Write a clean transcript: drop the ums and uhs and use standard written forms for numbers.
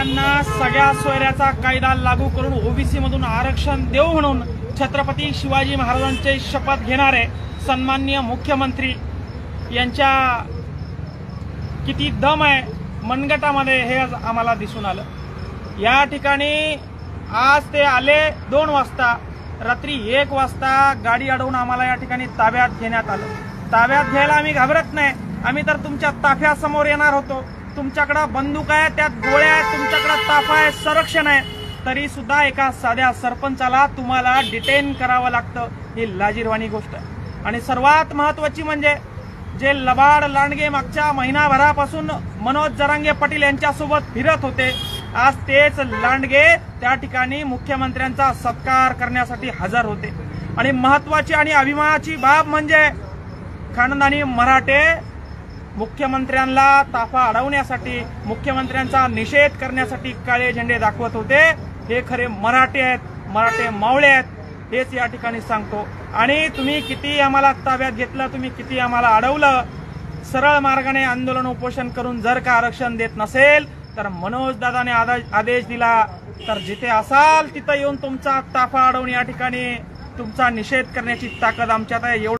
मराठ्यांना सगळ्या सोयऱ्याचा कायदा लागू करून ओबीसी मधून आरक्षण देऊ म्हणून छत्रपती शिवाजी महाराजांचे शपथ घेणारे सन्माननीय मुख्यमंत्री यांच्या किती दम आहे मनगटामध्ये हे आम्हाला दिसून आलं। या ठिकाणी आज ते आले 2 वाजता, रात्री 1 वाजता गाडी अडवून आम्हाला या ठिकाणी ताब्यात घेण्यात आलं। ताब्यात घ्यायला आम्ही घाबरत नाही, आम्ही तर तुमच्या ताफ्यासमोर येणार होतो। तुमच्याकडे बंदूक आहे, त्यात गोळ्या आहेत, तुमच्याकडे ताफा आहे, संरक्षण आहे, तरी सुद्धा एका साध्या सरपंचाला तुम्हाला डिटेन करावं लागतं, ही लाजिरवाणी गोष्ट आहे। आणि सर्वात महत्वाची म्हणजे जे लबाड लांडगे मागच्या महिनाभरापासून मनोज जरांगे पाटील यांच्यासोबत फिरत होते, आज तेच लांडगे त्या ठिकाणी मुख्यमंत्र्यांचा सत्कार करण्यासाठी हजर होते। आणि महत्वाची आणि अभिमानाची बाब म्हणजे खानदानी मराठे मुख्यमंत्र्यांना ताफा अडवण्यासाठी, मुख्यमंत्र्यांचा निषेध करण्यासाठी काळे झेंडे दाखवत होते। हे खरे मराठे आहेत, मराठे मावळे आहेत, हेच या ठिकाणी सांगतो। आणि तुम्ही किती आम्हाला ताब्यात घेतलं, तुम्ही किती आम्हाला अडवलं, सरळ मार्गाने आंदोलन उपोषण करून जर का आरक्षण देत नसेल तर मनोज दादाने आदेश दिला तर जिथे असाल तिथं येऊन तुमचा ताफा अडवून या ठिकाणी तुमचा निषेध करण्याची ताकद आमच्यात आहे।